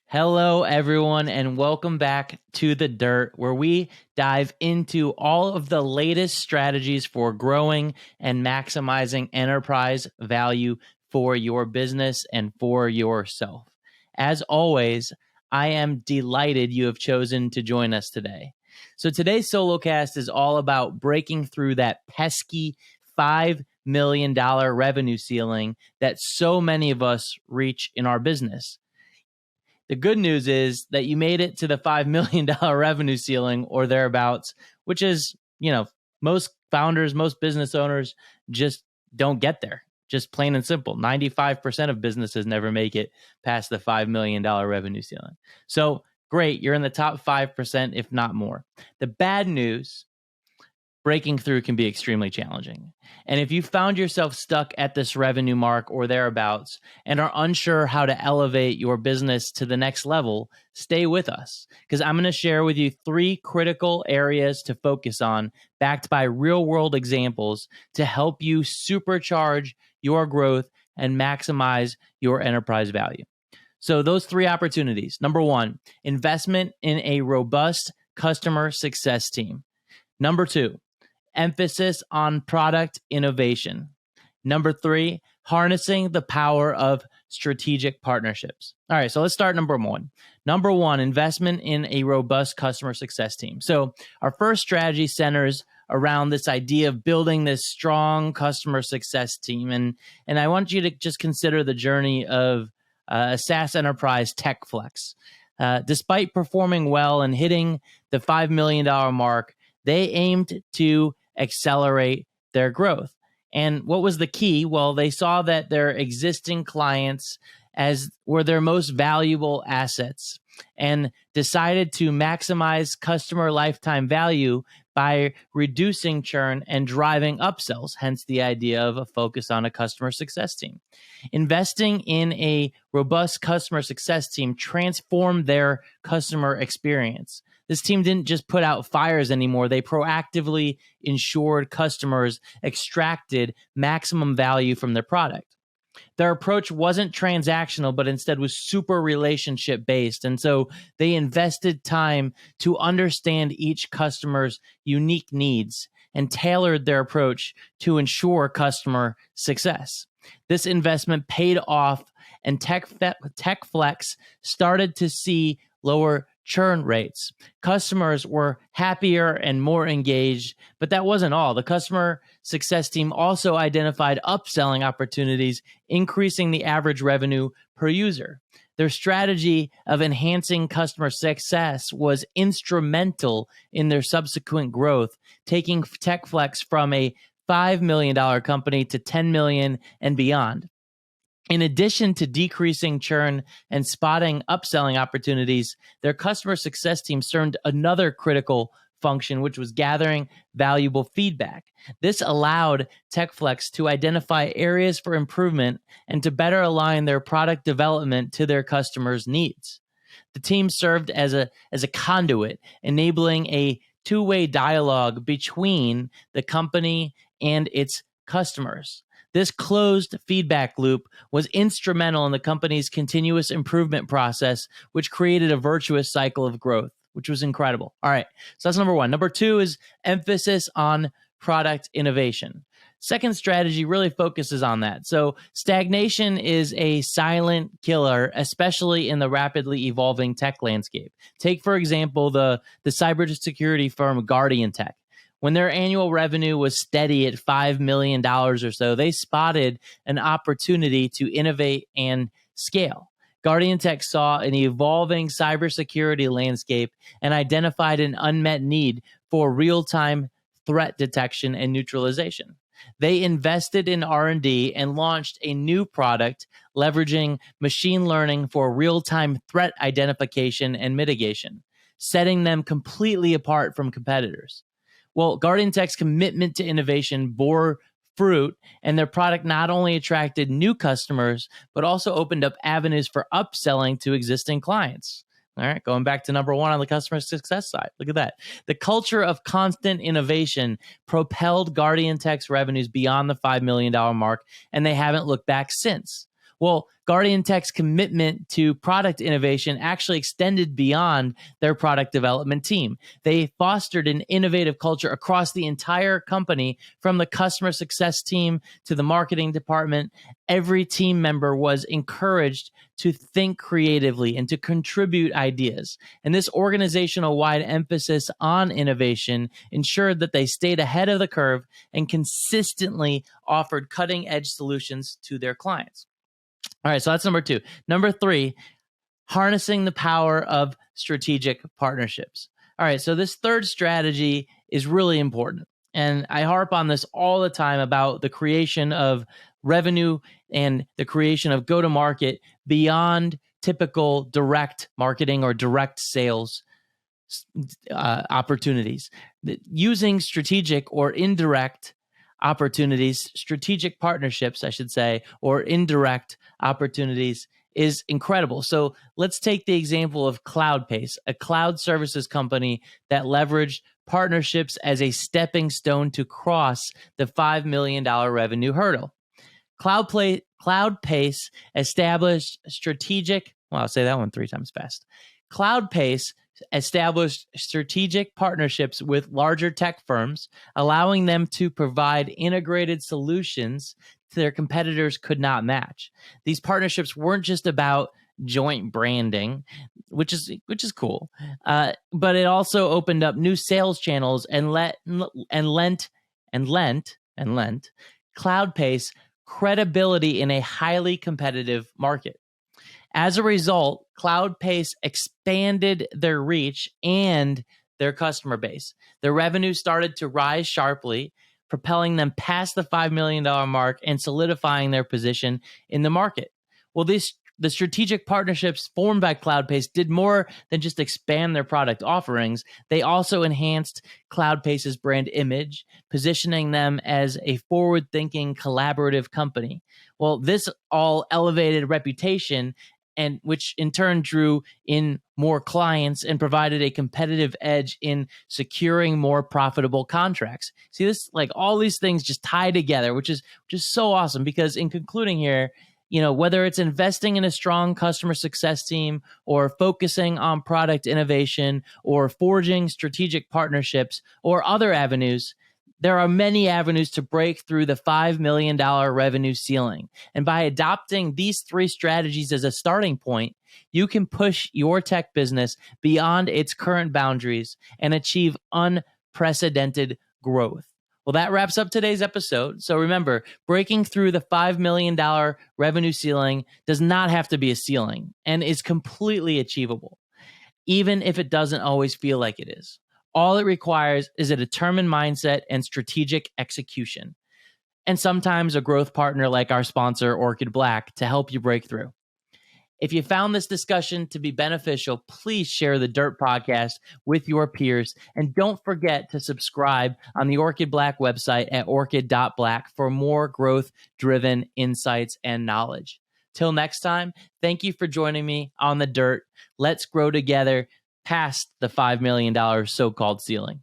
Hello, everyone, and welcome back to The Dirt, where we dive into all of the latest strategies for growing and maximizing enterprise value for your business and for yourself. As always, I am delighted you have chosen to join us today. So today's solocast is all about breaking through that pesky $5 million revenue ceiling that so many of us reach in our business. The good news is that you made it to the $5 million revenue ceiling or thereabouts, which is, most founders, most business owners just don't get there. Just plain and simple. 95% of businesses never make it past the $5 million revenue ceiling. So great, you're in the top 5%, if not more. The bad news, breaking through can be extremely challenging. And if you found yourself stuck at this revenue mark or thereabouts and are unsure how to elevate your business to the next level, stay with us because I'm going to share with you 3 critical areas to focus on, backed by real-world examples to help you supercharge your growth and maximize your enterprise value. So those 3 opportunities. Number 1, investment in a robust customer success team. Number 2, emphasis on product innovation. Number 3, harnessing the power of strategic partnerships. All right, so let's start number 1. Number 1, investment in a robust customer success team. So our first strategy centers around this idea of building this strong customer success team. And I want you to just consider the journey of a SaaS enterprise, TechFlex. Despite performing well and hitting the $5 million mark, they aimed to accelerate their growth. And what was the key? Well, they saw that their existing clients as were their most valuable assets and decided to maximize customer lifetime value by reducing churn and driving upsells, hence the idea of a focus on a customer success team. Investing in a robust customer success team transformed their customer experience. This team didn't just put out fires anymore. They proactively ensured customers extracted maximum value from their product. Their approach wasn't transactional, but instead was super relationship based. And so they invested time to understand each customer's unique needs and tailored their approach to ensure customer success. This investment paid off, and TechFlex started to see lower churn rates. Customers were happier and more engaged, but that wasn't all. The customer success team also identified upselling opportunities, increasing the average revenue per user. Their strategy of enhancing customer success was instrumental in their subsequent growth, taking TechFlex from a $5 million company to $10 million and beyond. In addition to decreasing churn and spotting upselling opportunities, their customer success team served another critical function, which was gathering valuable feedback. This allowed TechFlex to identify areas for improvement and to better align their product development to their customers' needs. The team served as a conduit, enabling a two-way dialogue between the company and its customers. This closed feedback loop was instrumental in the company's continuous improvement process, which created a virtuous cycle of growth, which was incredible. All right, so that's number 1. Number 2 is emphasis on product innovation. Second strategy really focuses on that. So stagnation is a silent killer, especially in the rapidly evolving tech landscape. Take, for example, the cybersecurity firm Guardian Tech. When their annual revenue was steady at $5 million or so, they spotted an opportunity to innovate and scale. Guardian Tech saw an evolving cybersecurity landscape and identified an unmet need for real-time threat detection and neutralization. They invested in R&D and launched a new product leveraging machine learning for real-time threat identification and mitigation, setting them completely apart from competitors. Well, Guardian Tech's commitment to innovation bore fruit, and their product not only attracted new customers, but also opened up avenues for upselling to existing clients. All right, going back to number 1 on the customer success side. Look at that. The culture of constant innovation propelled Guardian Tech's revenues beyond the $5 million mark, and they haven't looked back since. Well, Guardian Tech's commitment to product innovation actually extended beyond their product development team. They fostered an innovative culture across the entire company, from the customer success team to the marketing department. Every team member was encouraged to think creatively and to contribute ideas. And this organizational wide emphasis on innovation ensured that they stayed ahead of the curve and consistently offered cutting edge solutions to their clients. All right, so that's number 2. Number 3, harnessing the power of strategic partnerships. All right, so this third strategy is really important. And I harp on this all the time about the creation of revenue and the creation of go-to-market beyond typical direct marketing or direct sales opportunities. Using strategic or indirect opportunities, strategic partnerships, I should say, or indirect opportunities is incredible. So let's take the example of CloudPace, a cloud services company that leveraged partnerships as a stepping stone to cross the $5 million revenue hurdle. CloudPace established strategic, well, I'll say that one 3 times fast. CloudPace established strategic partnerships with larger tech firms, allowing them to provide integrated solutions their competitors could not match. These partnerships weren't just about joint branding, which is cool, but it also opened up new sales channels and lent CloudPace credibility in a highly competitive market. As a result, CloudPace expanded their reach and their customer base. Their revenue started to rise sharply, propelling them past the $5 million mark and solidifying their position in the market. Well, the strategic partnerships formed by CloudPace did more than just expand their product offerings. They also enhanced CloudPace's brand image, positioning them as a forward-thinking, collaborative company. Well, this all elevated reputation, and which in turn drew in more clients and provided a competitive edge in securing more profitable contracts. See, this, like, all these things just tie together, which is so awesome, because in concluding here, whether it's investing in a strong customer success team or focusing on product innovation or forging strategic partnerships or other avenues, there are many avenues to break through the $5 million revenue ceiling. And by adopting these 3 strategies as a starting point, you can push your tech business beyond its current boundaries and achieve unprecedented growth. Well, that wraps up today's episode. So remember, breaking through the $5 million revenue ceiling does not have to be a ceiling and is completely achievable, even if it doesn't always feel like it is. All it requires is a determined mindset and strategic execution, and sometimes a growth partner like our sponsor, Orchid Black, to help you break through. If you found this discussion to be beneficial, please share the Dirt Podcast with your peers, and don't forget to subscribe on the Orchid Black website at orchid.black for more growth-driven insights and knowledge. Till next time, thank you for joining me on the Dirt. Let's grow together past the $5 million so-called ceiling.